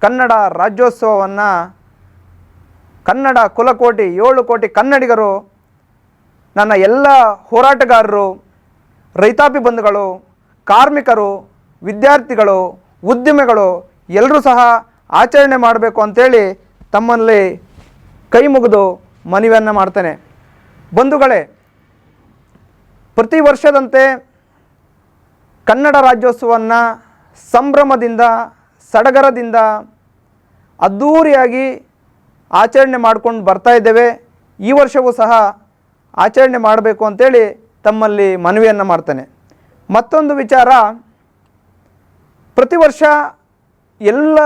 ಕನ್ನಡ ರಾಜ್ಯೋತ್ಸವವನ್ನು ಕನ್ನಡ ಕುಲಕೋಟಿ 7 ಕೋಟಿ ಕನ್ನಡಿಗರು, ನನ್ನ ಎಲ್ಲ ಹೋರಾಟಗಾರರು, ರೈತಾಪಿ ಬಂಧುಗಳು, ಕಾರ್ಮಿಕರು, ವಿದ್ಯಾರ್ಥಿಗಳು, ಉದ್ಯಮಿಗಳು ಎಲ್ಲರೂ ಸಹ ಆಚರಣೆ ಮಾಡಬೇಕು ಅಂತೇಳಿ ತಮ್ಮಲ್ಲಿ ಕೈ ಮುಗಿದು ಮನವಿಯನ್ನು ಮಾಡ್ತೇನೆ. ಬಂಧುಗಳೇ, ಪ್ರತಿ ವರ್ಷದಂತೆ ಕನ್ನಡ ರಾಜ್ಯೋತ್ಸವವನ್ನು ಸಂಭ್ರಮದಿಂದ ಸಡಗರದಿಂದ ಅದ್ಧೂರಿಯಾಗಿ ಆಚರಣೆ ಮಾಡ್ಕೊಂಡು ಬರ್ತಾ ಇದ್ದೇವೆ. ಈ ವರ್ಷವೂ ಸಹ ಆಚರಣೆ ಮಾಡಬೇಕು ಅಂತೇಳಿ ತಮ್ಮಲ್ಲಿ ಮನವಿಯನ್ನು ಮಾಡ್ತೇನೆ. ಮತ್ತೊಂದು ವಿಚಾರ, ಪ್ರತಿ ವರ್ಷ ಎಲ್ಲ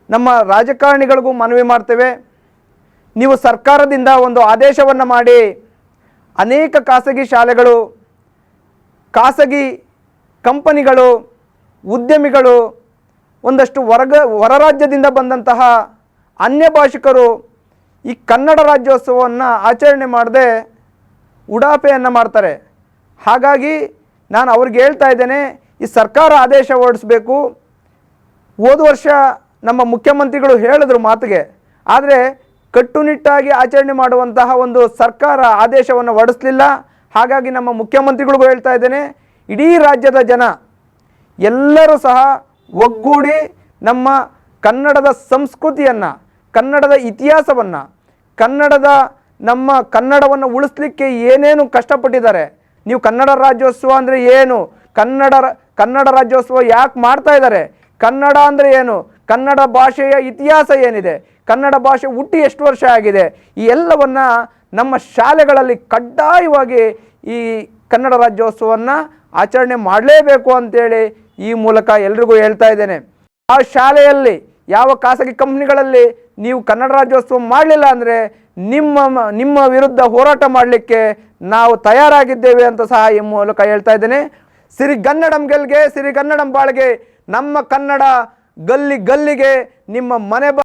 ನಮ್ಮ ರಾಜಕಾರಣಿಗಳಿಗೂ ಮನವಿ ಮಾಡ್ತೇವೆ, ನೀವು ಸರ್ಕಾರದಿಂದ ಒಂದು ಆದೇಶವನ್ನು ಮಾಡಿ ಅನೇಕ ಖಾಸಗಿ ಶಾಲೆಗಳು, ಖಾಸಗಿ ಕಂಪನಿಗಳು, ಉದ್ಯಮಿಗಳು, ಒಂದಷ್ಟು ಹೊರ ರಾಜ್ಯದಿಂದ ಬಂದಂತಹ ಅನ್ಯ ಭಾಷಿಕರು ಈ ಕನ್ನಡ ರಾಜ್ಯೋತ್ಸವವನ್ನು ಆಚರಣೆ ಮಾಡದೆ ಉಡಾಪೆಯನ್ನು ಮಾಡ್ತಾರೆ. ಹಾಗಾಗಿ ನಾನು ಅವ್ರಿಗೆ ಹೇಳ್ತಾ ಇದ್ದೇನೆ, ಈ ಸರ್ಕಾರ ಆದೇಶ ಹೊರಡಿಸಬೇಕು. ಹೋದ ವರ್ಷ ನಮ್ಮ ಮುಖ್ಯಮಂತ್ರಿಗಳು ಹೇಳಿದ್ರು ಮಾತಿಗೆ, ಆದರೆ ಕಟ್ಟುನಿಟ್ಟಾಗಿ ಆಚರಣೆ ಮಾಡುವಂತಹ ಒಂದು ಸರ್ಕಾರ ಆದೇಶವನ್ನು ಹೊರಡಿಸಲಿಲ್ಲ. ಹಾಗಾಗಿ ನಮ್ಮ ಮುಖ್ಯಮಂತ್ರಿಗಳಿಗೂ ಹೇಳ್ತಾ ಇದ್ದೇನೆ, ಇಡೀ ರಾಜ್ಯದ ಜನ ಎಲ್ಲರೂ ಸಹ ಒಗ್ಗೂಡಿ ನಮ್ಮ ಕನ್ನಡದ ಸಂಸ್ಕೃತಿಯನ್ನು, ಕನ್ನಡದ ಇತಿಹಾಸವನ್ನು, ನಮ್ಮ ಕನ್ನಡವನ್ನು ಉಳಿಸ್ಲಿಕ್ಕೆ ಏನೇನು ಕಷ್ಟಪಟ್ಟಿದ್ದಾರೆ, ನೀವು ಕನ್ನಡ ರಾಜ್ಯೋತ್ಸವ ಅಂದರೆ ಏನು, ಕನ್ನಡ ರಾಜ್ಯೋತ್ಸವ ಯಾಕೆ ಮಾಡ್ತಾ ಇದ್ದಾರೆ, ಕನ್ನಡ ಅಂದರೆ ಏನು, ಕನ್ನಡ ಭಾಷೆಯ ಇತಿಹಾಸ ಏನಿದೆ, ಕನ್ನಡ ಭಾಷೆ ಹುಟ್ಟಿ ಎಷ್ಟು ವರ್ಷ ಆಗಿದೆ, ಈ ಎಲ್ಲವನ್ನು ನಮ್ಮ ಶಾಲೆಗಳಲ್ಲಿ ಕಡ್ಡಾಯವಾಗಿ ಈ ಕನ್ನಡ ರಾಜ್ಯೋತ್ಸವವನ್ನು ಆಚರಣೆ ಮಾಡಲೇಬೇಕು ಅಂತೇಳಿ ಈ ಮೂಲಕ ಎಲ್ರಿಗೂ ಹೇಳ್ತಾ ಇದ್ದೇನೆ. ಆ ಶಾಲೆಯಲ್ಲಿ ಯಾವ ಖಾಸಗಿ ಕಂಪ್ನಿಗಳಲ್ಲಿ ನೀವು ಕನ್ನಡ ರಾಜ್ಯೋತ್ಸವ ಮಾಡಲಿಲ್ಲ ಅಂದರೆ ನಿಮ್ಮ ವಿರುದ್ಧ ಹೋರಾಟ ಮಾಡಲಿಕ್ಕೆ ನಾವು ತಯಾರಾಗಿದ್ದೇವೆ ಅಂತ ಸಹ ಈ ಮೂಲಕ ಹೇಳ್ತಾ ಇದ್ದೇನೆ. ಸಿರಿಗನ್ನಡಂ ಗೆಲ್ಗೆ, ಸಿರಿಗನ್ನಡಂ ಬಾಳ್ಗೆ, ನಮ್ಮ ಕನ್ನಡ ಗಲ್ಲಿ ಗಲ್ಲಿಗೆ, ನಿಮ್ಮ ಮನೆ